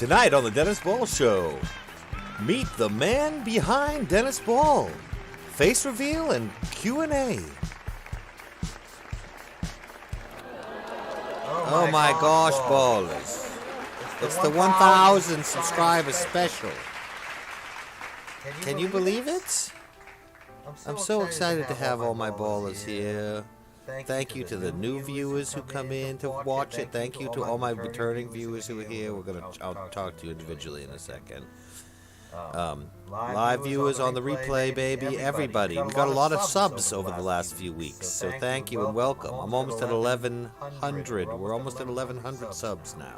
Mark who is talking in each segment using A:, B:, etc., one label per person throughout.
A: Tonight on the Dennis Ball Show, meet the man behind Dennis Ball. Face reveal and Q&A. Oh my gosh, ballers. It's the 1,000 subscriber special. Can you believe it? I'm so excited to have all my ballers here. Thank you to the new viewers who come in to watch it. Thank you to all my returning viewers who are here. I'll talk to you individually in a second. Live viewers on the replay, baby, everybody. We got a lot of subs over the last few weeks, so thank you and welcome. I'm almost at 1,100. We're almost at 1,100 subs now.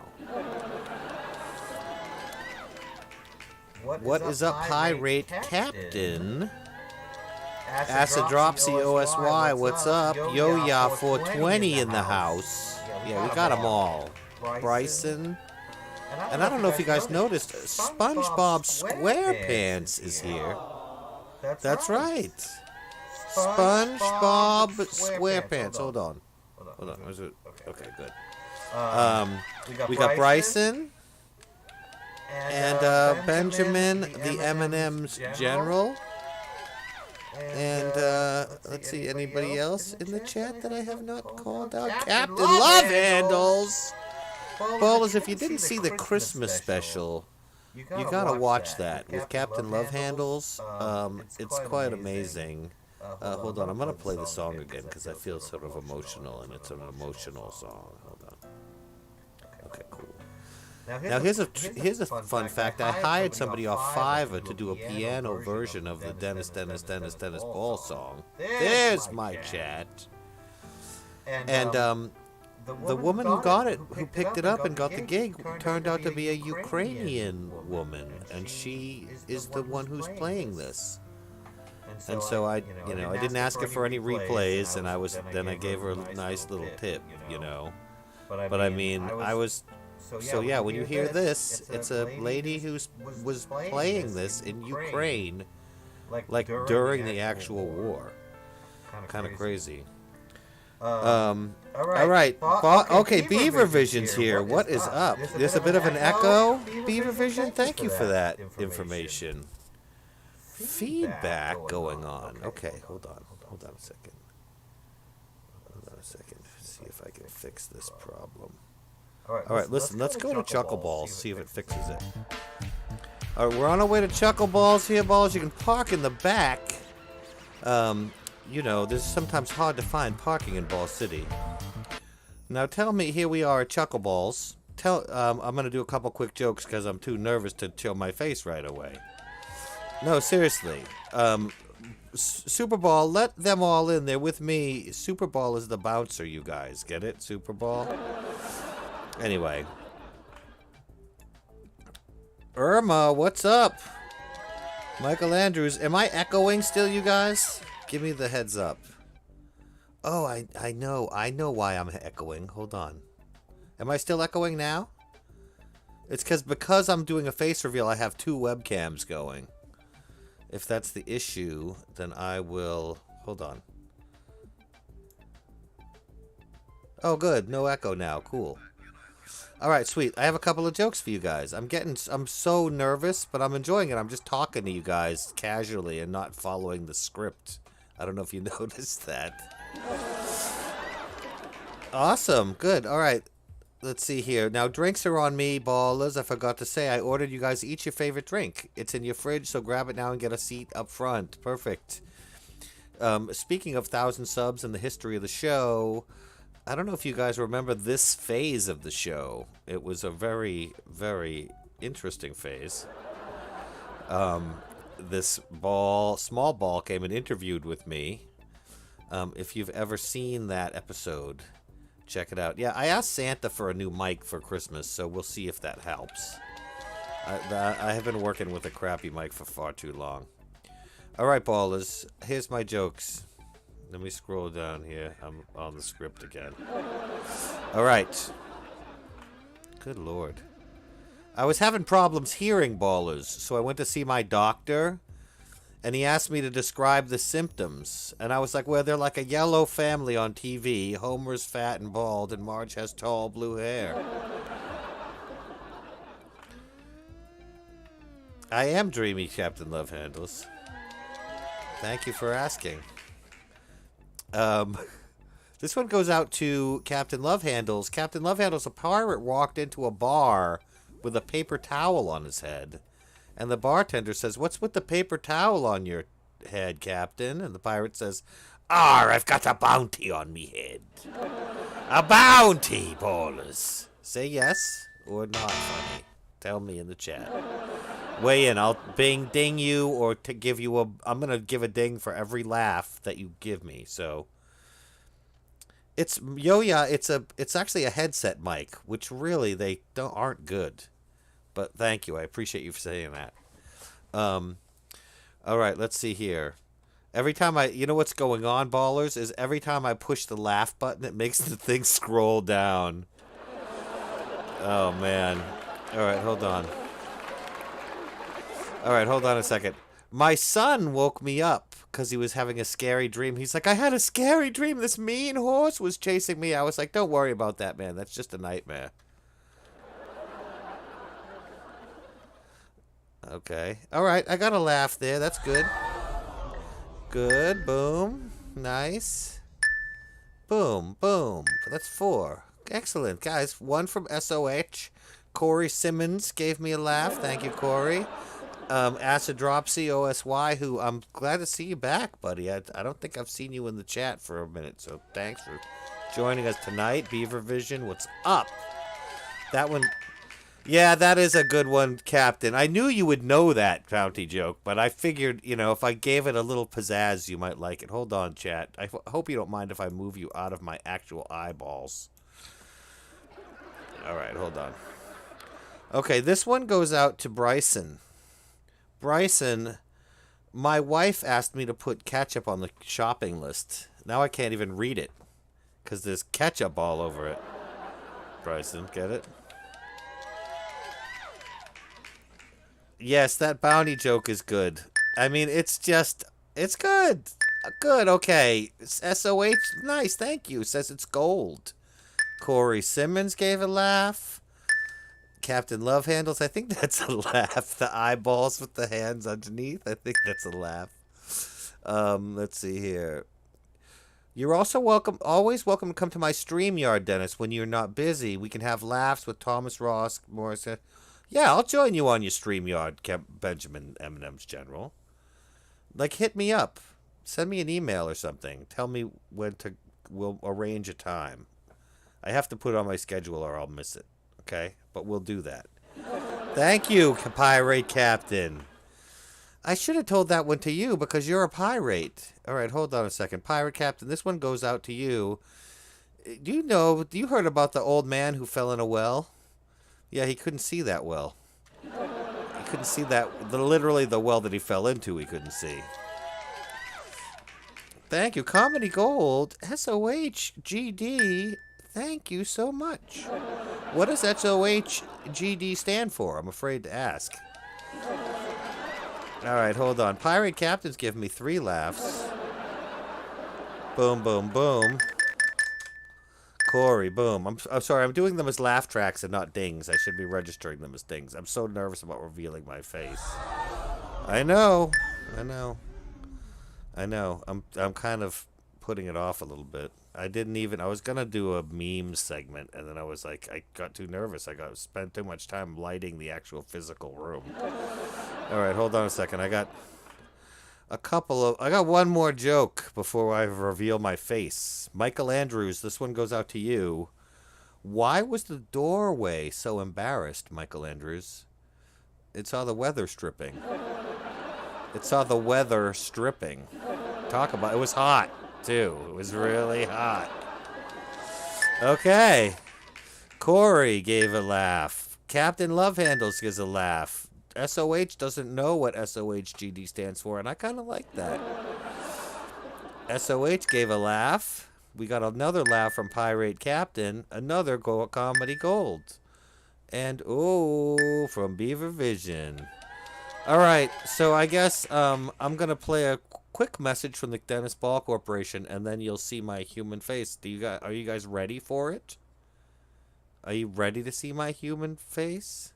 A: What is up, High Rate Captain? Acid Dropsy OSY, what's up? Yo-Ya 420 in the house. Yeah, we got them all. Bryson. And I don't know if you guys noticed, SpongeBob SquarePants is here. That's right. SpongeBob SquarePants. Hold on. Is it? Okay, good. We got Bryson. And Benjamin, the M&M's General. And, let's see, anybody else in the chat that I have not called out? Captain Love Handles! Ballers, if you didn't see the Christmas special, you gotta watch that with Captain Love Handles. It's quite amazing. Hold on, I'm gonna play the song again because I feel sort of emotional, and it's an emotional song. Hold on. Okay, cool. Now here's a fun fact. I hired somebody off Fiverr to do a piano version of the Dennis Ball song. There's my chat. And the woman who got it, who picked it up and got the gig, turned out to be a Ukrainian woman, and she is the one who's playing this. And so I didn't ask her for any replays, and I gave her a nice little tip, But I mean, So yeah, when you hear this, it's a lady who was playing this in Ukraine, like during the actual war. Kind of crazy. All right. Okay, Beaver Vision's here. What is up? There's a bit of an echo, Beaver Vision. Thank you for that information. Feedback going on. Okay, hold on a second. See if I can fix this problem. All right, listen, let's go to Chuckle Balls, see if it fixes it. All right, we're on our way to Chuckle Balls here, Balls. You can park in the back. There's sometimes hard to find parking in Ball City. Now, tell me, here we are at Chuckle Balls. I'm going to do a couple quick jokes because I'm too nervous to show my face right away. No, seriously. Super Ball, let them all in there with me. Super Ball is the bouncer, you guys. Get it? Super Ball? Anyway. Irma, what's up? Michael Andrews, am I echoing still, you guys? Give me the heads up. Oh, I know why I'm echoing. Hold on. Am I still echoing now? It's because I'm doing a face reveal, I have two webcams going. If that's the issue, then I will... Hold on. Oh, good. No echo now. Cool. All right, sweet. I have a couple of jokes for you guys. I'm so nervous, but I'm enjoying it. I'm just talking to you guys casually and not following the script. I don't know if you noticed that. Awesome. Good. All right. Let's see here. Now, drinks are on me, ballers. I forgot to say, I ordered you guys each your favorite drink. It's in your fridge, so grab it now and get a seat up front. Perfect. Speaking of 1,000 subs and the history of the show... I don't know if you guys remember this phase of the show. It was a very, very interesting phase. This small ball came and interviewed with me. If you've ever seen that episode, check it out. Yeah, I asked Santa for a new mic for Christmas, so we'll see if that helps. I have been working with a crappy mic for far too long. All right, ballers, here's my jokes. Let me scroll down here. I'm on the script again. All right. Good Lord. I was having problems hearing, ballers, so I went to see my doctor, and he asked me to describe the symptoms. And I was like, well, they're like a yellow family on TV. Homer's fat and bald, and Marge has tall blue hair. I am dreamy, Captain Love Handles. Thank you for asking. This one goes out to Captain Love Handles. Captain Love Handles, a pirate walked into a bar with a paper towel on his head. And the bartender says, "What's with the paper towel on your head, Captain?" And the pirate says, I've got a bounty on me head. A bounty, ballers. Say yes or not, funny. Tell me in the chat. Weigh in. I'll ding you or to give you a... I'm going to give a ding for every laugh that you give me, so... It's Yoya. It's actually a headset mic, which really they aren't good. But thank you. I appreciate you for saying that. All right, let's see here. Every time you know what's going on, ballers, is every time I push the laugh button, it makes the thing scroll down. Oh man. All right, hold on. All right, hold on a second. My son woke me up because he was having a scary dream. He's like, I had a scary dream. This mean horse was chasing me. I was like, don't worry about that, man. That's just a nightmare. Okay. All right, I got a laugh there. That's good. Good. Boom. Nice. Boom. Boom. That's 4. Excellent, guys. 1 from SOH. Corey Simmons gave me a laugh. Thank you, Corey. Acid Dropsy OSY, who I'm glad to see you back, buddy. I don't think I've seen you in the chat for a minute, so thanks for joining us tonight. Beaver Vision, what's up? That one... Yeah, that is a good one, Captain. I knew you would know that bounty joke, but I figured, you know, if I gave it a little pizzazz, you might like it. Hold on, chat. I hope you don't mind if I move you out of my actual eyeballs. All right, hold on. Okay, this one goes out to Bryson. Bryson, my wife asked me to put ketchup on the shopping list. Now I can't even read it because there's ketchup all over it. Bryson, get it? Yes, that bounty joke is good. I mean, it's good. Good, okay. SOH, nice, thank you. Says it's gold. Corey Simmons gave a laugh. Captain Love Handles, I think that's a laugh. The eyeballs with the hands underneath, I think that's a laugh. Let's see here. You're also always welcome to come to my StreamYard, Dennis, when you're not busy. We can have laughs with Thomas Ross, Morrison. Yeah, I'll join you on your StreamYard, Benjamin M&M's General. Like, hit me up. Send me an email or something. Tell me we'll arrange a time. I have to put it on my schedule or I'll miss it. Okay? But we'll do that. Thank you, Pirate Captain. I should have told that one to you because you're a pirate. All right, hold on a second. Pirate Captain, this one goes out to you. Do you heard about the old man who fell in a well? Yeah, he couldn't see that well. He couldn't see literally the well that he fell into, he couldn't see. Thank you. Comedy Gold, SOHGD, thank you so much. What does SOHGD stand for? I'm afraid to ask. All right, hold on. Pirate Captain's giving me 3 laughs. Boom, boom, boom. Corey, boom. I'm sorry, I'm doing them as laugh tracks and not dings. I should be registering them as dings. I'm so nervous about revealing my face. I know. I'm kind of putting it off a little bit. I was gonna do a meme segment, and then I was like, I got too nervous. I spent too much time lighting the actual physical room. All right, hold on a second. I got one more joke before I reveal my face. Michael Andrews, this one goes out to you. Why was the doorway so embarrassed, Michael Andrews? It saw the weather stripping. Talk about it. Was hot, too. It was really hot. Okay. Corey gave a laugh. Captain Love Handles gives a laugh. SOH doesn't know what SOHGD stands for, and I kind of like that. SOH gave a laugh. We got another laugh from Pirate Captain. Another Comedy Gold. And, from Beaver Vision. All right, so I guess I'm going to play a quick message from the Dennis Ball Corporation, and then you'll see my human face. Are you guys ready for it? Are you ready to see my human face?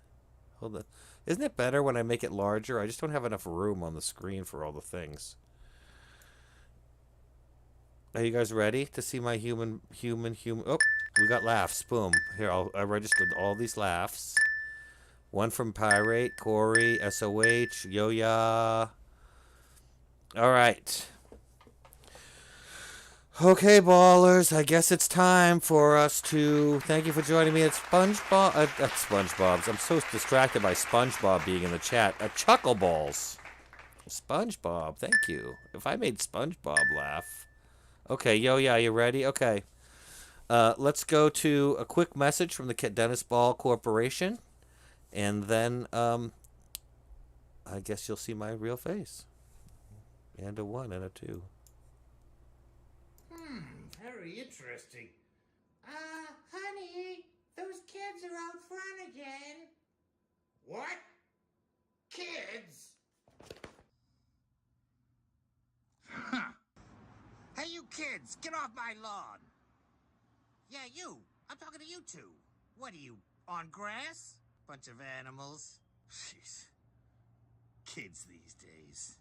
A: Hold on. Isn't it better when I make it larger? I just don't have enough room on the screen for all the things. Are you guys ready to see my human? Oh, we got laughs. Boom. Here, I registered all these laughs. One from Pirate, Corey, SOH, Yo-Ya. All right. Okay, ballers, I guess it's time for us to thank you for joining me at SpongeBob's. I'm so distracted by SpongeBob being in the chat. At Chuckle Balls. SpongeBob, thank you. If I made SpongeBob laugh. Okay, Yo-Ya, you ready? Okay. Let's go to a quick message from the Dennis Ball Corporation. And then, I guess you'll see my real face. And a 1 and a 2.
B: Very interesting. Honey, those kids are out front again. What? Kids? Huh. Hey, you kids, get off my lawn. Yeah, you. I'm talking to you two. What are you, on grass? Bunch of animals. Jeez. Kids these days.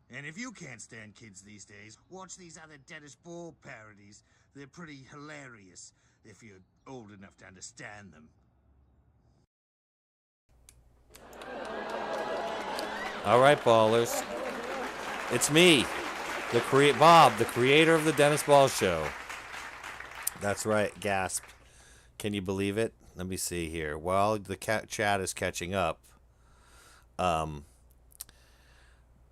B: And if you can't stand kids these days, watch these other Dennis Ball parodies. They're pretty hilarious, if you're old enough to understand them.
A: All right, ballers. It's me, Bob, the creator of the Dennis Ball Show. That's right, gasp. Can you believe it? Let me see here. While the chat is catching up,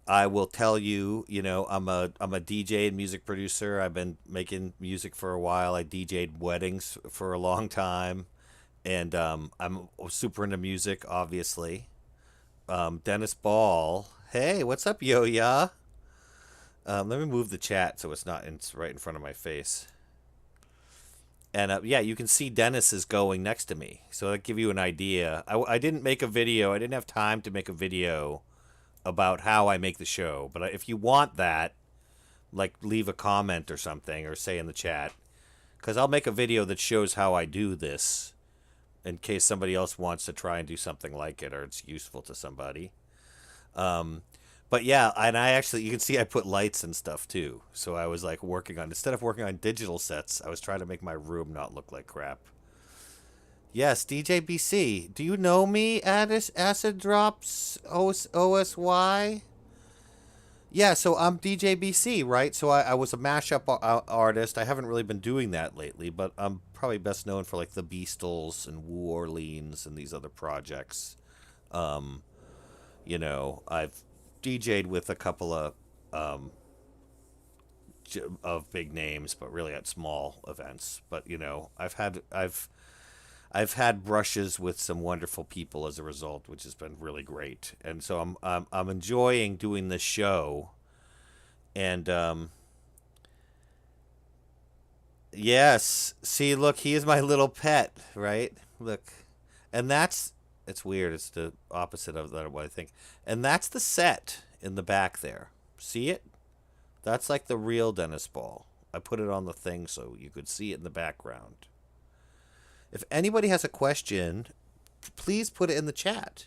A: I will tell you, I'm a DJ and music producer. I've been making music for a while. I DJ'd weddings for a long time, and I'm super into music, obviously. Dennis Ball. Hey, what's up, Yo-Ya? Let me move the chat so it's not right in front of my face. And yeah, you can see Dennis is going next to me, so that'll give you an idea. I didn't make a video. I didn't have time to make a video about how I make the show, but if you want that, like, leave a comment or something, or say in the chat, because I'll make a video that shows how I do this in case somebody else wants to try and do something like it, or it's useful to somebody. But yeah, and you can see I put lights and stuff too, so I was like instead of working on digital sets, I was trying to make my room not look like crap. Yes, DJ BC. Do you know me, Acid Drops OSY? Yeah, so I'm DJ BC, right? So I was a mashup artist. I haven't really been doing that lately, but I'm probably best known for like the Beastles and New Orleans and these other projects. I've DJ'd with a couple of big names, but really at small events. But I've had brushes with some wonderful people as a result, which has been really great. And so I'm enjoying doing this show. And yes, see, look, he is my little pet, right? Look, and it's weird. It's the opposite of what I think. And that's the set in the back there. See it? That's like the real Dennis Ball. I put it on the thing so you could see it in the background. If anybody has a question, please put it in the chat.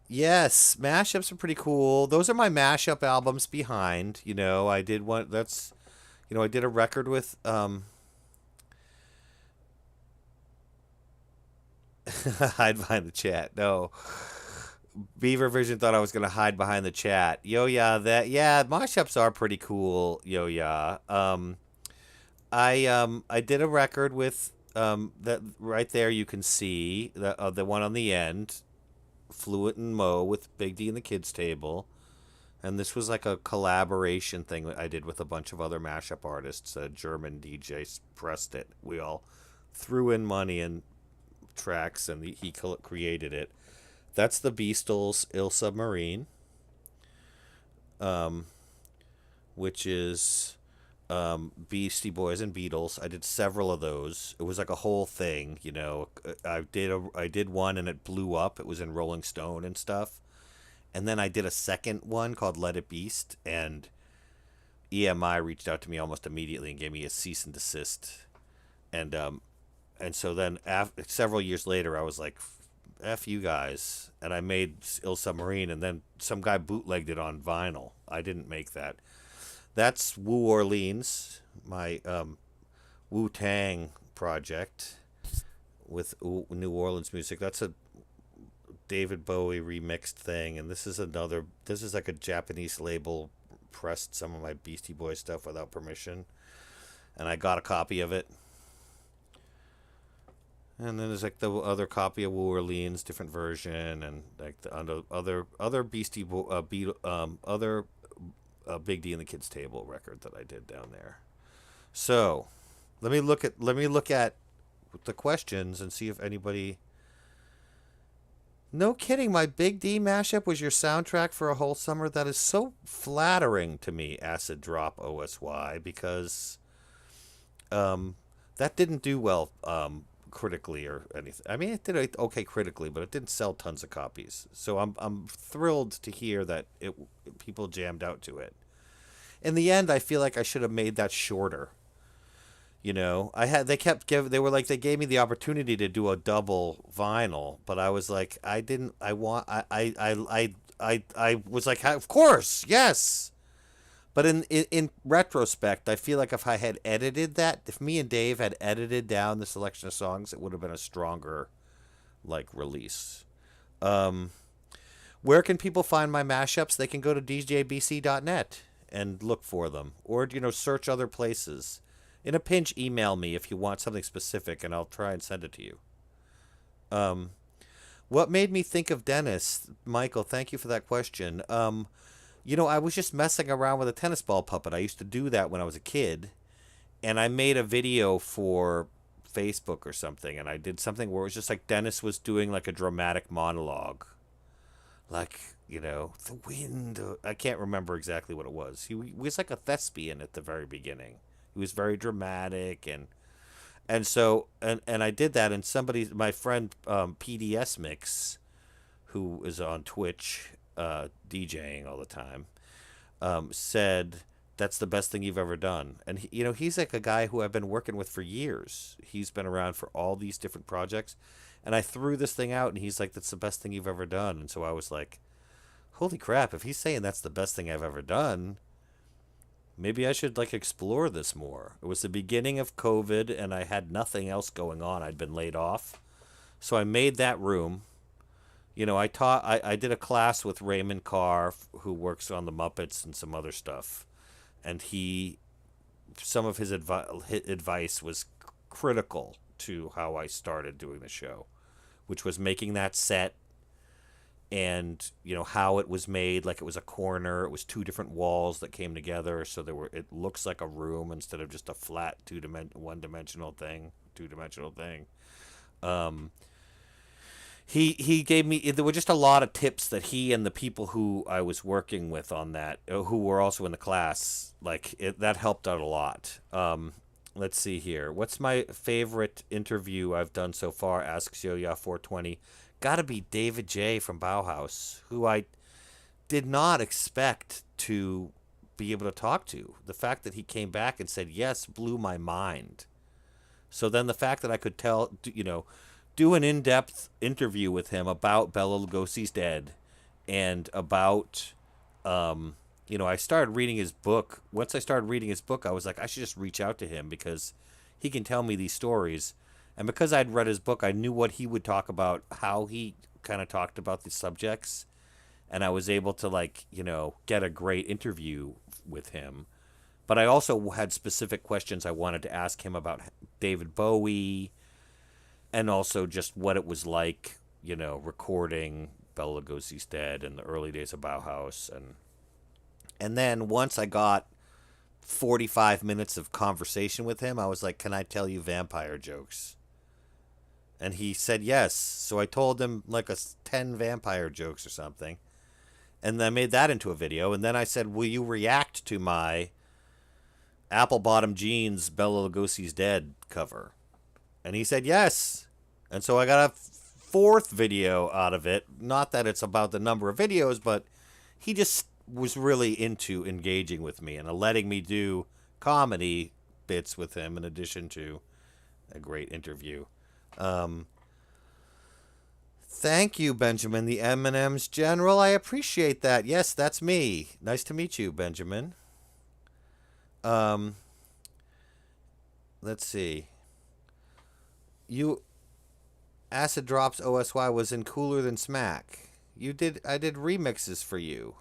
A: Yes, mashups are pretty cool. Those are my mashup albums behind. I did one. I did a record with hide behind the chat. No, Beaver Vision thought I was gonna hide behind the chat. Yo-Ya, mashups are pretty cool. Yo-Ya. I did a record with that right there. You can see the one on the end, Fluent and Mo with Big D and the Kids Table, and this was like a collaboration thing that I did with a bunch of other mashup artists. German DJ pressed it. We all threw in money and tracks, and he created it. That's the Beastles' "Ill Submarine," which is Beastie Boys and Beatles. I did several of those. It was like a whole thing, I did one and it blew up. It was in Rolling Stone and stuff. And then I did a second one called Let It Beast, and EMI reached out to me almost immediately and gave me a cease and desist. And so then several years later, I was like F you guys. And I made Ill Submarine, and then some guy bootlegged it on vinyl. I didn't make that. That's Wu Orleans, my Wu-Tang project with New Orleans music. That's a David Bowie remixed thing, and this is like a Japanese label pressed some of my Beastie Boys stuff without permission, and I got a copy of it. And then there's like the other copy of New Orleans, different version, and like the other Beastie other Big D and the Kids Table record that I did down there. So, let me look at the questions and see if anybody. No kidding, my Big D mashup was your soundtrack for a whole summer. That is so flattering to me, Acid Drop OSY, because that didn't do well critically or anything. I mean, it did okay critically, but it didn't sell tons of copies. So I'm thrilled to hear that people jammed out to it. In the end, I feel like I should have made that shorter. You know, they gave me the opportunity to do a double vinyl, but I was like, I was like, of course, yes. But in retrospect, I feel like if I had edited that, if me and Dave had edited down the selection of songs, it would have been a stronger, like, release. Where can people find my mashups? They can go to djbc.net and look for them, or search other places. In a pinch, email me if you want something specific, and I'll try and send it to you. What made me think of Dennis? Michael, thank you for that question. I was just messing around with a tennis ball puppet. I used to do that when I was a kid. And I made a video for Facebook or something. And I did something where it was just like Dennis was doing like a dramatic monologue. Like, the wind. I can't remember exactly what it was. He was like a thespian at the very beginning. He was very dramatic. And so I did that. And my friend PDS Mix, who is on Twitch, DJing all the time, said that's the best thing you've ever done. And he's like a guy who I've been working with for years. He's been around for all these different projects, and I threw this thing out, and he's like, that's the best thing you've ever done. And so I was like, holy crap, if he's saying that's the best thing I've ever done, maybe I should explore this more. It was the beginning of COVID, and I had nothing else going on. I'd been laid off, so I made that room. I did a class with Raymond Carr, who works on the Muppets and some other stuff. And some of his advice was critical to how I started doing the show, which was making that set and, how it was made. Like it was a corner. It was two different walls that came together. So it looks like a room instead of just a flat two-dimensional thing. He gave me, there were just a lot of tips that he and the people who I was working with on that, who were also in the class, that helped out a lot. Let's see here. What's my favorite interview I've done so far? Asks Yo-Ya420. Gotta be David J. from Bauhaus, who I did not expect to be able to talk to. The fact that he came back and said yes blew my mind. So then the fact that I could do an in-depth interview with him about Bela Lugosi's Dead and about, I started reading his book. Once I started reading his book, I was like, I should just reach out to him because he can tell me these stories. And because I'd read his book, I knew what he would talk about, how he kind of talked about these subjects. And I was able to, get a great interview with him. But I also had specific questions I wanted to ask him about David Bowie, and also just what it was like, recording Bela Lugosi's Dead in the early days of Bauhaus. And then once I got 45 minutes of conversation with him, I was like, can I tell you vampire jokes? And he said yes. So I told him 10 vampire jokes or something. And then I made that into a video. And then I said, will you react to my Apple Bottom Jeans Bela Lugosi's Dead cover? And he said yes. And so I got a fourth video out of it. Not that it's about the number of videos, but he just was really into engaging with me and letting me do comedy bits with him in addition to a great interview. Thank you, Benjamin, the M&M's General. I appreciate that. Yes, that's me. Nice to meet you, Benjamin. Um, let's see. You Acid Drops OSY was in Cooler Than Smack. I did remixes for you.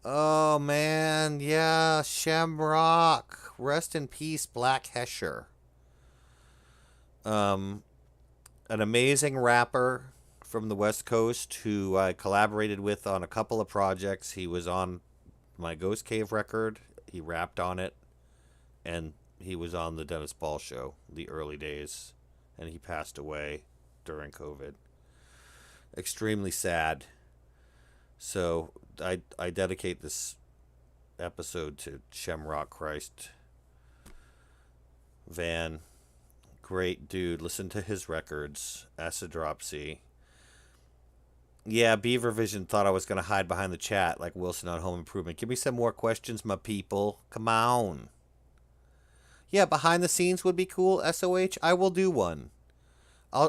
A: Oh man, yeah, Shamrock. Rest in peace, Black Hesher. Um, an amazing rapper from the West Coast who I collaborated with on a couple of projects. He was on my Ghost Cave record. He rapped on it, and he was on the Dennis Ball show, the early days, and he passed away during COVID. Extremely sad. So I dedicate this episode to Shamrock Christ Van. Great dude. Listen to his records. Acid Dropsy. Yeah, Beaver Vision thought I was going to hide behind the chat like Wilson on Home Improvement. Give me some more questions, my people. Come on. Yeah, behind the scenes would be cool, SOH. I will do one.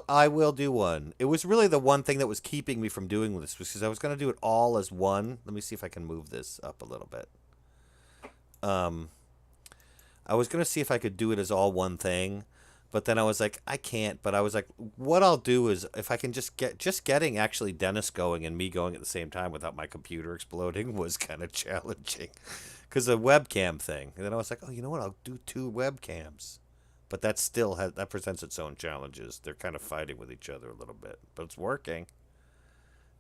A: I will do one. It was really the one thing that was keeping me from doing this because I was going to do it all as one. Let me see if I can move this up a little bit. I was going to see if I could do it as all one thing, but then I was like, I can't. But I was like, what I'll do is if I can getting actually Dennis going and me going at the same time without my computer exploding was kind of challenging because the webcam thing. And then I was like, oh, you know what? I'll do 2 webcams. But that still that presents its own challenges. They're kind of fighting with each other a little bit, but it's working.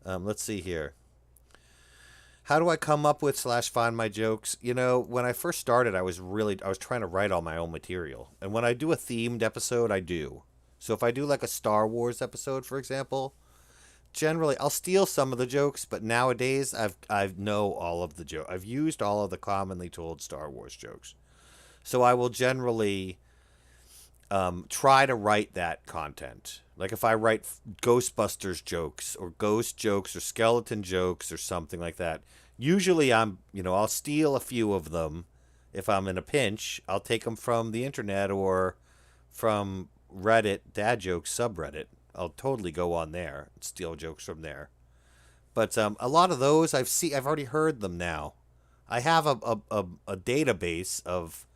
A: Let's see here. How do I come up with / find my jokes? You know, when I first started, I was trying to write all my own material. And when I do a themed episode, I do. So if I do like a Star Wars episode, for example, generally I'll steal some of the jokes, but nowadays I know all of the jokes. I've used all of the commonly told Star Wars jokes. So I will generally try to write that content. Like if I write Ghostbusters jokes or ghost jokes or skeleton jokes or something like that, usually I'll steal a few of them. If I'm in a pinch, I'll take them from the internet or from Reddit, dad jokes subreddit. I'll totally go on there and steal jokes from there. But a lot of those I've already heard them now. I have a database of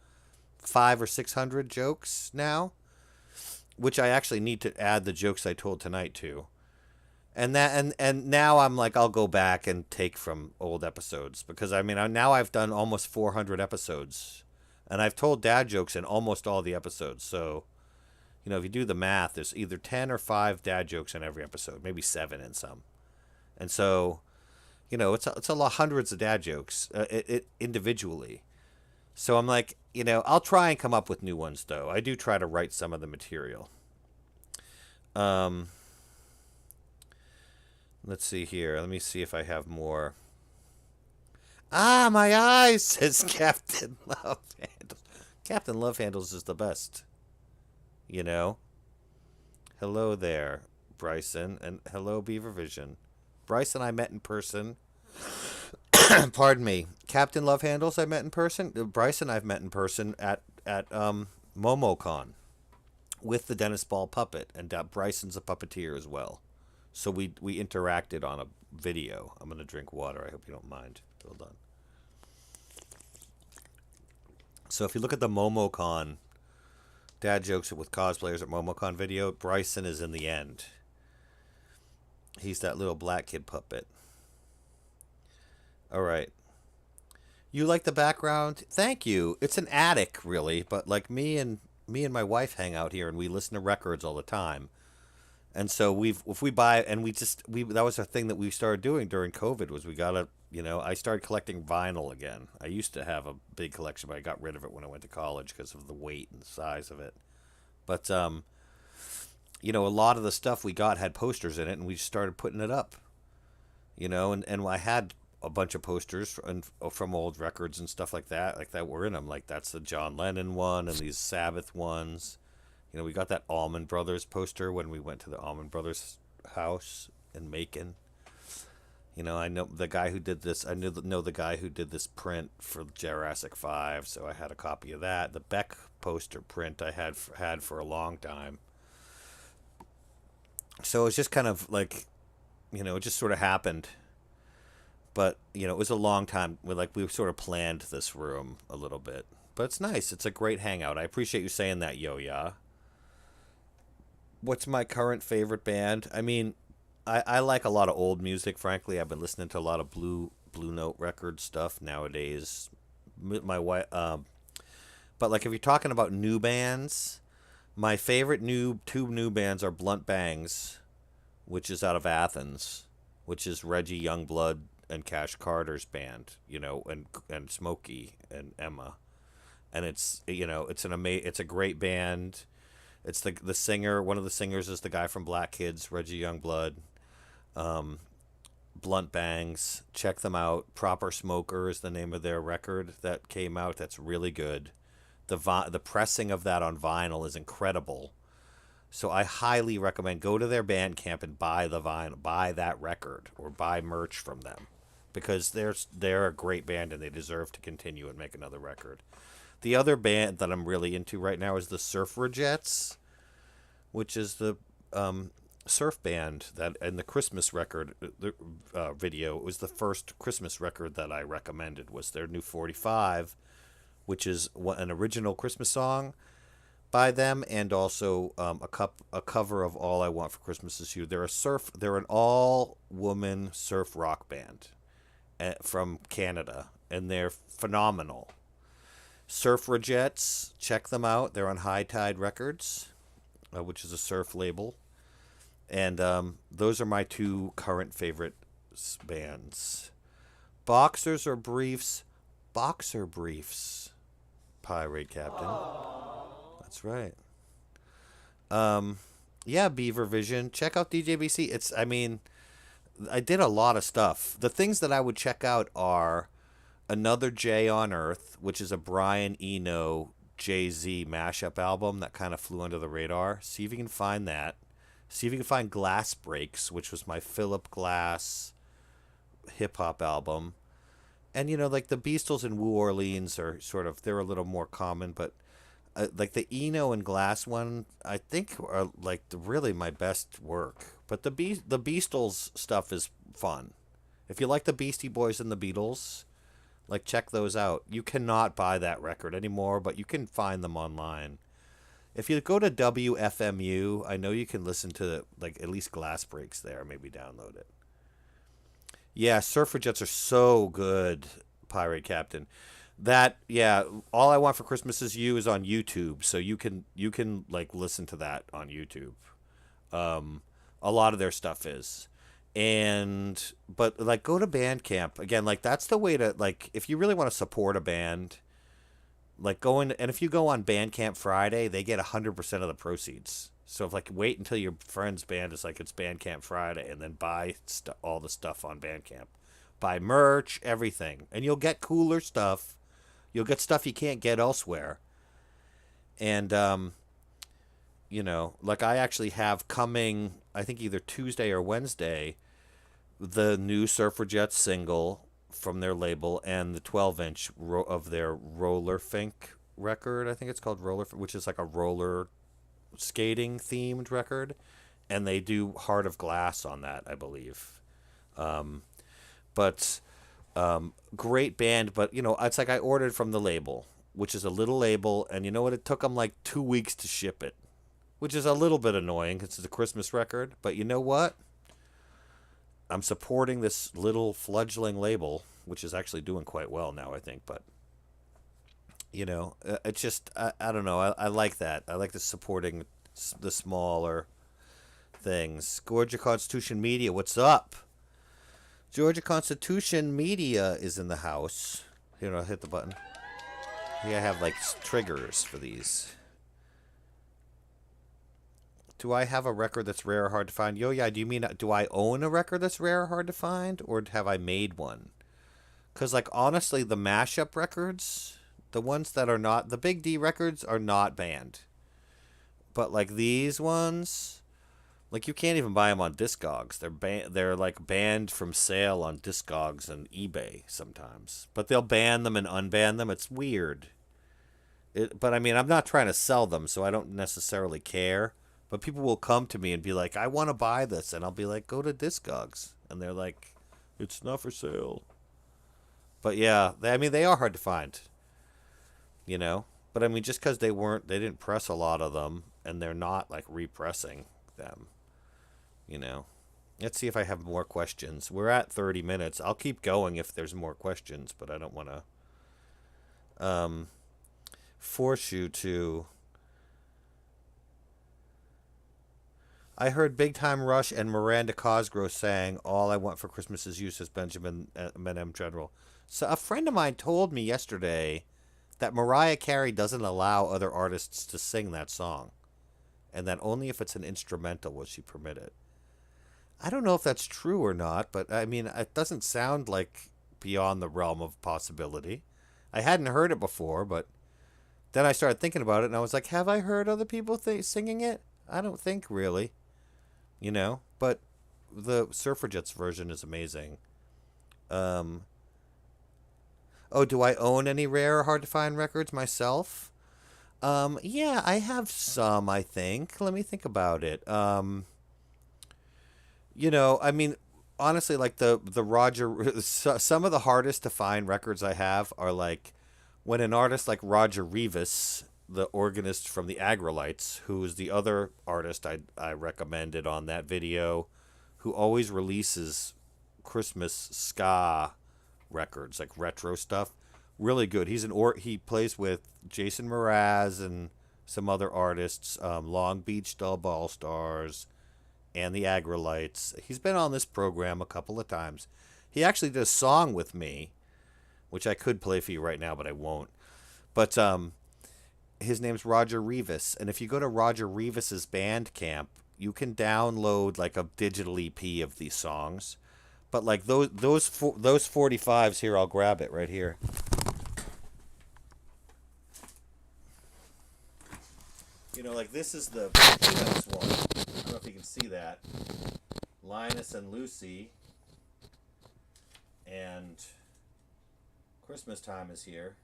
A: 500 or 600 jokes now, which I actually need to add the jokes I told tonight to. And now I'm like, I'll go back and take from old episodes because now I've done almost 400 episodes and I've told dad jokes in almost all the episodes. So, if you do the math, there's either 10 or 5 dad jokes in every episode, maybe 7 in some. And so, it's a lot, hundreds of dad jokes individually. So I'm like, I'll try and come up with new ones, though. I do try to write some of the material. Let's see here. Let me see if I have more. Ah, my eyes, says Captain Love Handles. Captain Love Handles is the best. Hello there, Bryson. And hello, Beaver Vision. Bryson I met in person. Pardon me, Captain Love Handles I met in person. Bryson I've met in person at MomoCon with the Dennis Ball puppet, and Bryson's a puppeteer as well. So we interacted on a video. I'm gonna drink water. I hope you don't mind. Hold on. So if you look at the MomoCon dad jokes with cosplayers at MomoCon video, Bryson is in the end. He's that little black kid puppet. All right. You like the background? Thank you. It's an attic, really, but like me and my wife hang out here and we listen to records all the time. And so that was a thing that we started doing during COVID was I started collecting vinyl again. I used to have a big collection, but I got rid of it when I went to college because of the weight and the size of it. But a lot of the stuff we got had posters in it and we started putting it up. And I had a bunch of posters from old records and stuff like that were in them. Like that's the John Lennon one and these Sabbath ones. We got that Allman Brothers poster when we went to the Allman Brothers house in Macon. I know the guy who did this. I know the guy who did this print for Jurassic 5, so I had a copy of that. The Beck poster print I had for a long time. So it was just kind of like, it just sort of happened. But it was a long time. We sort of planned this room a little bit. But it's nice. It's a great hangout. I appreciate you saying that, Yo-Ya. What's my current favorite band? I mean, I like a lot of old music. Frankly, I've been listening to a lot of Blue Note record stuff nowadays. My wife, but like if you're talking about new bands, my favorite two new bands are Blunt Bangs, which is out of Athens, which is Reggie Youngblood and Cash Carter's band, and Smokey and Emma, and it's it's a great band. It's the singer. One of the singers is the guy from Black Kids, Reggie Youngblood. Blunt Bangs. Check them out. Proper Smoker is the name of their record that came out. That's really good. The pressing of that on vinyl is incredible. So I highly recommend go to their Bandcamp and buy the vinyl, buy that record, or buy merch from them, because they're a great band and they deserve to continue and make another record. The other band that I'm really into right now is the Surfragettes, which is the surf band that in the Christmas record video. It was the first Christmas record that I recommended, was their new 45, which is an original Christmas song by them, and also a cover of All I Want for Christmas Is You. They're an all-woman surf rock band from Canada, and they're phenomenal. Surfragettes, check them out. They're on High Tide Records, which is a surf label. And those are my two current favorite bands. Boxers or briefs? Boxer briefs. Pirate Captain. That's right. Yeah, Beaver Vision. Check out DJBC. I did a lot of stuff. The things that I would check out are Another J on Earth, which is a Brian Eno Jay-Z mashup album that kind of flew under the radar. See if you can find that. See if you can find Glass Breaks, which was my Philip Glass hip-hop album. And, like the Beastles and New Orleans are they're a little more common, but like the Eno and Glass one, I think are like really my best work. But the Beastles stuff is fun. If you like the Beastie Boys and the Beatles, like check those out. You cannot buy that record anymore, but you can find them online. If you go to WFMU, I know you can listen to like at least Glass Breaks there. Maybe download it. Yeah, Surfragettes are so good, Pirate Captain. All I Want for Christmas Is You is on YouTube, so you can like listen to that on YouTube. A lot of their stuff is. But like go to Bandcamp. Again, like that's the way to, like, if you really want to support a band, like and if you go on Bandcamp Friday, they get 100% of the proceeds. So if wait until your friend's band is it's Bandcamp Friday, and then buy all the stuff on Bandcamp. Buy merch, everything. And you'll get cooler stuff. You'll get stuff you can't get elsewhere. And, like I actually have coming, I think either Tuesday or Wednesday, the new Surfragettes single from their label and the 12-inch of their Roller Fink record. I think it's called Roller, which is like a roller skating themed record, and they do Heart of Glass on that, I believe. Great band, but it's like I ordered from the label, which is a little label, and you know what? It took them like 2 weeks to ship it, which is a little bit annoying because it's a Christmas record. But you know what? I'm supporting this little fledgling label, which is actually doing quite well now, I think. But it's just I don't know. I like that. I like the supporting the smaller things. Georgia Constitution Media, what's up? Georgia Constitution Media is in the house. Here, I'll hit the button. Here I have like triggers for these. Do I have a record that's rare or hard to find? Yeah, do you mean, do I own a record that's rare or hard to find? Or have I made one? Because, like, honestly, the mashup records, the ones that are not, the Big D records are not banned. But, like, these ones, like, you can't even buy them on Discogs. They're like, banned from sale on Discogs and eBay sometimes. But they'll ban them and unban them. It's weird. But, I mean, I'm not trying to sell them, so I don't necessarily care. But people will come to me and be like, I want to buy this. And I'll be like, go to Discogs. And they're like, it's not for sale. But yeah, they are hard to find. You know? But I mean, just because they didn't press a lot of them, and they're not like repressing them. You know? Let's see if I have more questions. We're at 30 minutes. I'll keep going if there's more questions, but I don't want to force you to. I heard Big Time Rush and Miranda Cosgrove sang All I Want for Christmas Is You, says Benjamin M. General. So a friend of mine told me yesterday that Mariah Carey doesn't allow other artists to sing that song, and that only if it's an instrumental will she permit it. I don't know if that's true or not, but I mean, it doesn't sound like beyond the realm of possibility. I hadn't heard it before, but then I started thinking about it, and I was like, have I heard other people singing it? I don't think really, you know, but the Suffragettes version is amazing. Oh, do I own any rare or hard-to-find records myself? Yeah, I have some, I think. Let me think about it. You know, I mean, honestly, like the Roger, some of the hardest to find records I have are like when an artist like Roger Rivas, the organist from the Agrolites, who is the other artist I recommended on that video, who always releases Christmas ska records, like retro stuff. Really good. He plays with Jason Mraz and some other artists, Long Beach Dub All Stars, and the Agrolites. He's been on this program a couple of times. He actually did a song with me, which I could play for you right now, but I won't. But his name's Roger Rivas, and if you go to Roger Rivas's Bandcamp, you can download like a digital EP of these songs. But like those 45s here, I'll grab it right here. You know, like this is the Peanuts one. I don't know if you can see that. Linus and Lucy. And Christmas Time is here.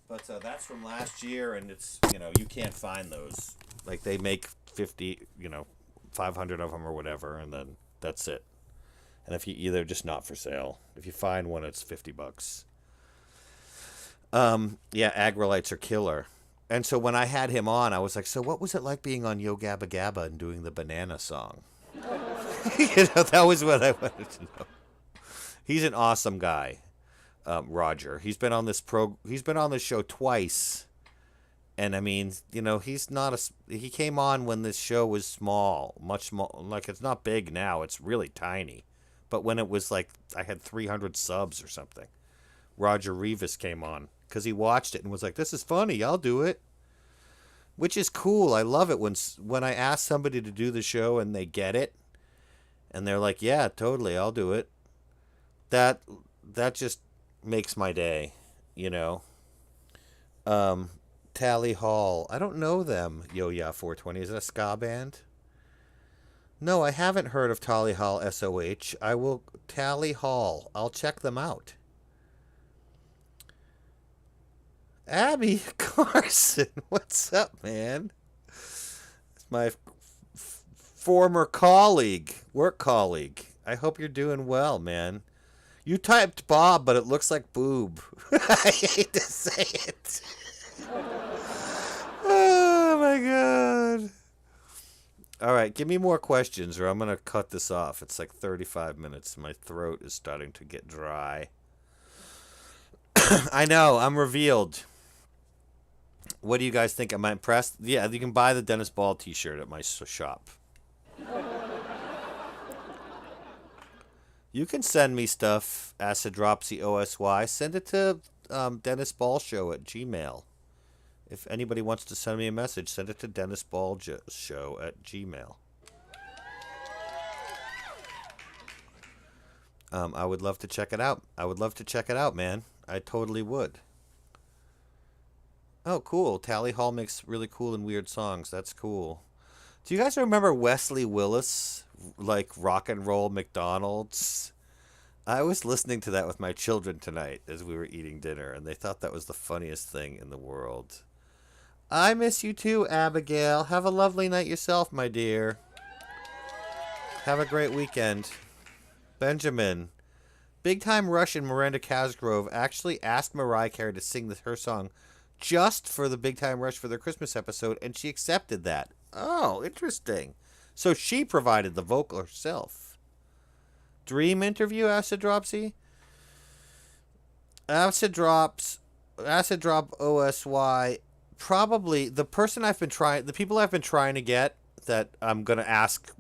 A: But that's from last year, and it's, you know, you can't find those. Like they make 50, 500 of them or whatever, and then that's it. And if they're just not for sale. If you find one, it's $50. Yeah, Agrolites are killer. And so when I had him on, I was like, so what was it like being on Yo Gabba Gabba and doing the banana song? That was what I wanted to know. He's an awesome guy, Roger. He's been on this show twice. And I mean, he came on when this show was small, much small. Like it's not big now, it's really tiny. But when it was like I had 300 subs or something, Roger Rivas came on because he watched it and was like, "This is funny. I'll do it," which is cool. I love it when I ask somebody to do the show and they get it, and they're like, "Yeah, totally, I'll do it." That just makes my day, Tally Hall. I don't know them. Yo Yeah 420. Is it a ska band? No, I haven't heard of Tally Hall SOH. I will Tally Hall. I'll check them out. Abby Carson, what's up, man? It's my former work colleague. I hope you're doing well, man. You typed Bob, but it looks like boob. I hate to say it. Oh, my God. All right, give me more questions or I'm going to cut this off. It's like 35 minutes. My throat is starting to get dry. I know, I'm revealed. What do you guys think? Am I impressed? Yeah, you can buy the Dennis Ball t-shirt at my shop. You can send me stuff, AcidDropsyOSY. Send it to DennisBallShow@gmail. If anybody wants to send me a message, send it to DennisBallShow@gmail. I would love to check it out. Man. I totally would. Oh, cool. Tally Hall makes really cool and weird songs. That's cool. Do you guys remember Wesley Willis, like Rock and Roll McDonald's? I was listening to that with my children tonight as we were eating dinner, and they thought that was the funniest thing in the world. I miss you too, Abigail. Have a lovely night yourself, my dear. Have a great weekend. Benjamin. Big Time Rush and Miranda Cosgrove actually asked Mariah Carey to sing her song just for the Big Time Rush for their Christmas episode, and she accepted that. Oh, interesting. So she provided the vocal herself. Dream interview, Acid Dropsy? Acid Drop OSY. Probably the people I've been trying to get that I'm going to ask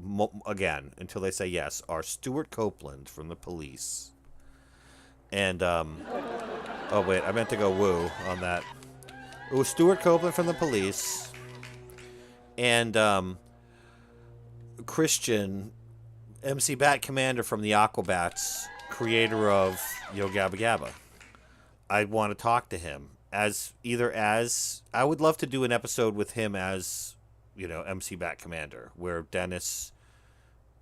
A: again until they say yes are Stuart Copeland from The Police. And, oh wait, I meant to go woo on that. It was Stuart Copeland from The Police. And, Christian, MC Bat Commander from the Aquabats, creator of Yo Gabba Gabba. I want to talk to him I would love to do an episode with him as, MC Bat Commander, where Dennis,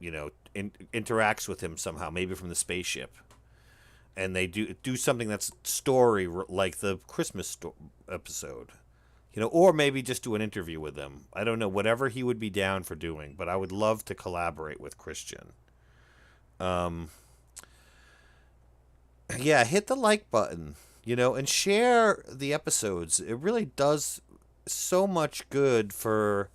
A: interacts with him somehow, maybe from the spaceship. And they do something that's story like the Christmas episode, or maybe just do an interview with them. I don't know, whatever he would be down for doing, but I would love to collaborate with Christian. Yeah, hit the like button, and share the episodes. It really does so much good for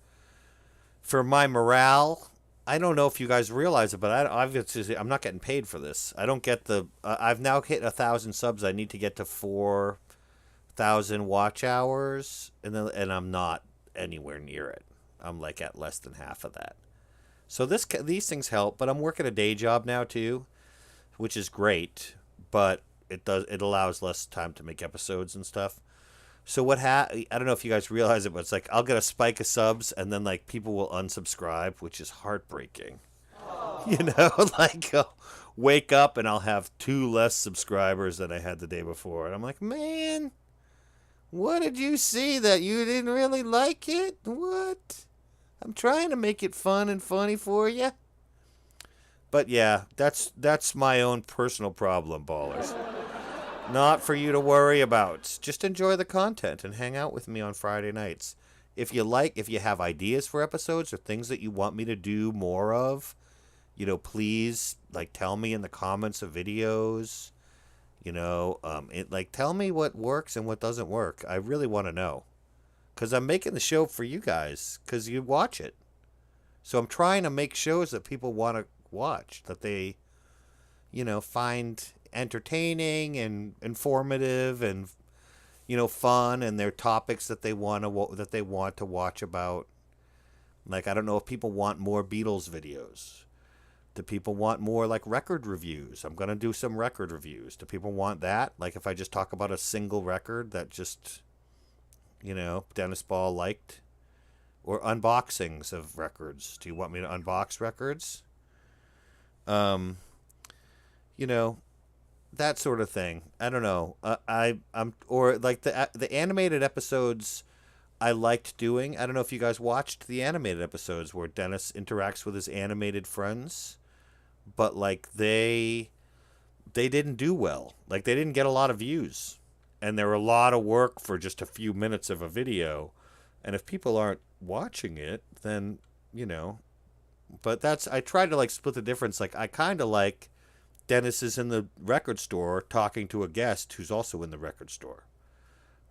A: my morale. I don't know if you guys realize it, but I'm not getting paid for this. I don't get I've now hit 1,000 subs. I need to get to 4,000 watch hours, and I'm not anywhere near it. I'm like at less than half of that. So these things help, but I'm working a day job now too, which is great, but it allows less time to make episodes and stuff. So I don't know if you guys realize it, but it's like I'll get a spike of subs and then like people will unsubscribe, which is heartbreaking. Like I'll wake up and I'll have 2 less subscribers than I had the day before. And I'm like, man, what did you see that you didn't really like it? What? I'm trying to make it fun and funny for you. But yeah, that's my own personal problem, ballers. Not for you to worry about. Just enjoy the content and hang out with me on Friday nights. If you have ideas for episodes or things that you want me to do more of, please tell me in the comments of videos. Tell me what works and what doesn't work. I really want to know, because I'm making the show for you guys, because you watch it. So I'm trying to make shows that people want to watch, that they, find entertaining and informative and fun, and their topics that they want to watch about. Like, I don't know if people want more Beatles videos. Do people want more record reviews? I'm going to do some record reviews. Do people want that? Like, if I just talk about a single record that just Dennis Ball liked, or unboxings of records. Do you want me to unbox records? That sort of thing. I don't know. The animated episodes I liked doing. I don't know if you guys watched the animated episodes where Dennis interacts with his animated friends, but they didn't do well. They didn't get a lot of views, and there were a lot of work for just a few minutes of a video. And if people aren't watching it, then But I tried to split the difference. I kind of like Dennis is in the record store talking to a guest who's also in the record store,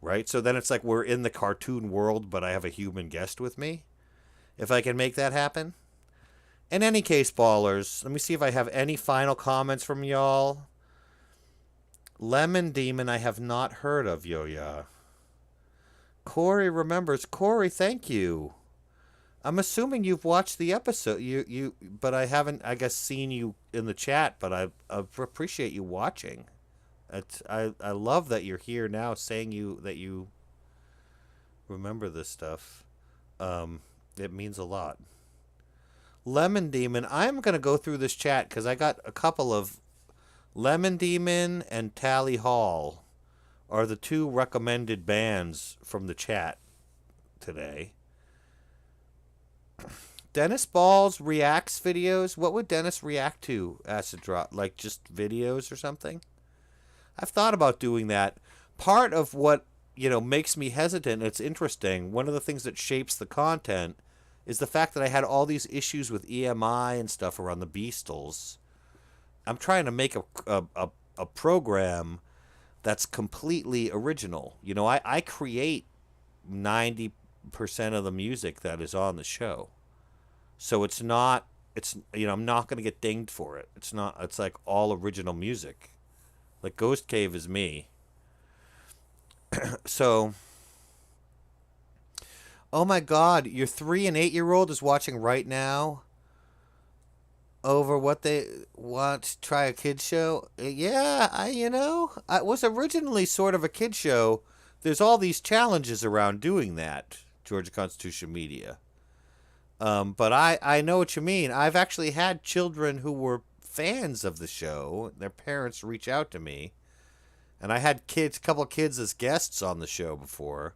A: right? So then it's we're in the cartoon world, but I have a human guest with me. If I can make that happen. In any case, ballers, let me see if I have any final comments from y'all. Lemon Demon, I have not heard of, Yo-Ya. Corey remembers. Corey, thank you. I'm assuming you've watched the episode, but I haven't, I guess, seen you in the chat. But I appreciate you watching. I love that you're here now, saying that you remember this stuff. It means a lot. Lemon Demon, I'm gonna go through this chat because I got a couple of Lemon Demon and Tally Hall are the 2 recommended bands from the chat today. Dennis Ball's reacts videos. What would Dennis react to, Acid Drop? Just videos or something? I've thought about doing that. Part of what makes me hesitant. It's interesting. One of the things that shapes the content is the fact that I had all these issues with EMI and stuff around the Beastles. I'm trying to make a program that's completely original. I create 90% of the music that is on the show. So I'm not going to get dinged for it. It's like all original music. Like Ghost Cave is me. So, oh my God, your 3 and 8-year-old is watching right now over what they want to try a kid show. Yeah, I was originally sort of a kid show. There's all these challenges around doing that, Georgia Constitution Media. But I know what you mean. I've actually had children who were fans of the show. Their parents reach out to me. And I had a couple of kids as guests on the show before.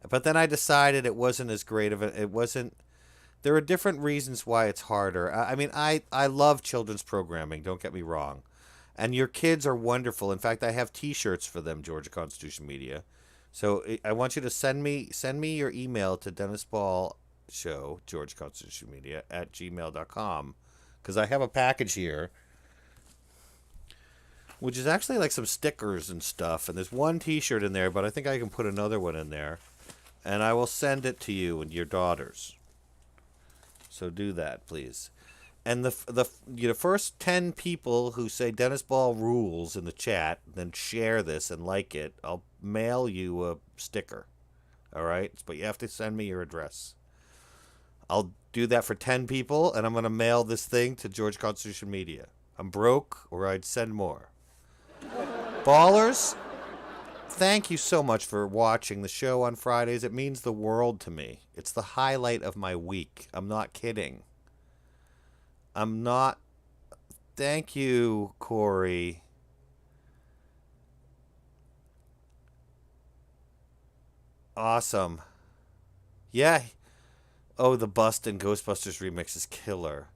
A: But then I decided it wasn't as great of it wasn't. There are different reasons why it's harder. I mean, I love children's programming, don't get me wrong. And your kids are wonderful. In fact, I have T-shirts for them, Georgia Constitution Media. So I want you to send me your email to Dennis Ball Show, Georgia Constitution Media, at gmail.com. Because I have a package here, which is actually like some stickers and stuff. And there's one T-shirt in there, but I think I can put another one in there. And I will send it to you and your daughters. So do that, please. And the first 10 people who say Dennis Ball rules in the chat, then share this and like it, I'll mail you a sticker. All right? But you have to send me your address. I'll do that for 10 people, and I'm going to mail this thing to Georgia Constitution Media. I'm broke, or I'd send more. Ballers, thank you so much for watching the show on Fridays. It means the world to me. It's the highlight of my week. I'm not kidding. Thank you, Corey. Awesome. Yeah. Oh, the Bustin' Ghostbusters remix is killer.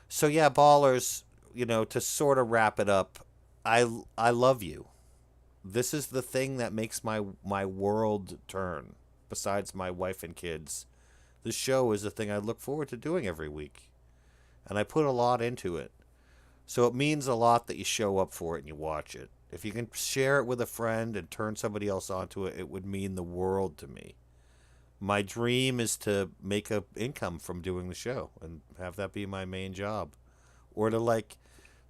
A: So yeah, ballers, to sort of wrap it up, I love you. This is the thing that makes my world turn. Besides my wife and kids, the show is the thing I look forward to doing every week. And I put a lot into it. So it means a lot that you show up for it and you watch it. If you can share it with a friend and turn somebody else onto it, it would mean the world to me. My dream is to make an income from doing the show and have that be my main job. Or to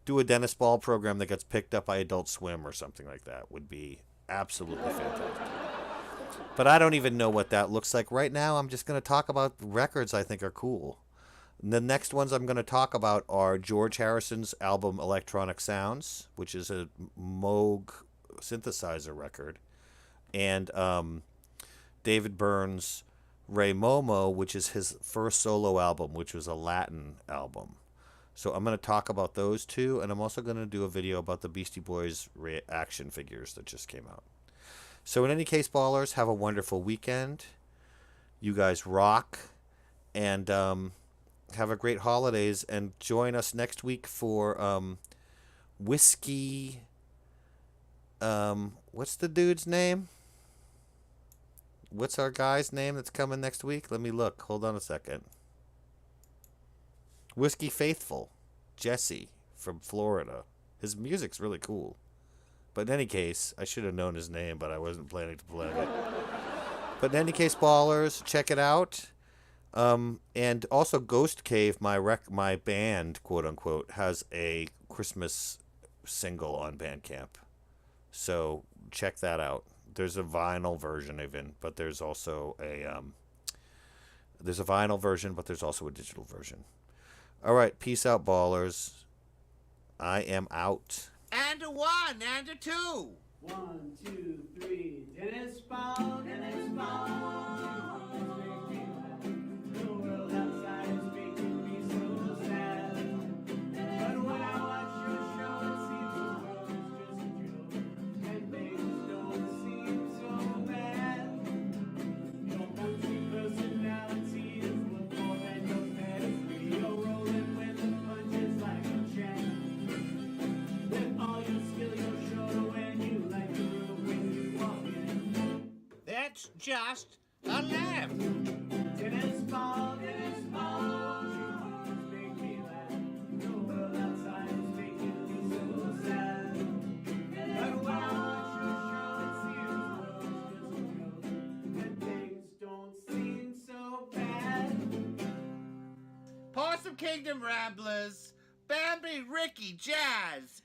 A: do a Dennis Ball program that gets picked up by Adult Swim or something like that would be absolutely fantastic. But I don't even know what that looks like right now. I'm just going to talk about records I think are cool. The next ones I'm going to talk about are George Harrison's album Electronic Sounds, which is a Moog synthesizer record, and David Byrne's Ray Momo, which is his first solo album, which was a Latin album. So I'm going to talk about those two, and I'm also going to do a video about the Beastie Boys action figures that just came out. So in any case, ballers, have a wonderful weekend. You guys rock, and have a great holidays, and join us next week for Whiskey. What's the dude's name? What's our guy's name that's coming next week? Let me look. Hold on a second. Whiskey Faithful. Jesse from Florida. His music's really cool. But in any case, I should have known his name, but I wasn't planning to play it. But in any case, ballers, check it out. And also Ghost Cave, my band, quote unquote, has a Christmas single on Bandcamp. So check that out. There's a vinyl version even, but there's also a vinyl version, but there's also a digital version. All right, peace out, ballers. I am out.
B: And a 1, and a 2.
C: 1, 2, 3. Dennis Ball, Dennis Ball. The world outside is making me so sad. But when I watch your show, it seems the world is just a joke, and things don't seem so bad. Your multi-personality is worth more than your pedigree. You're rolling with the punches like a champ. With all your skill, you're sure when you like the room when you walk in.
B: just a laugh.
C: Tennis ball, dreams make me laugh. The world outside is making me so sad. But when I watch your show, it seems the world's just a joke, and things don't seem so bad.
B: Possum Kingdom Ramblers, Bambi, Ricky, Jazz.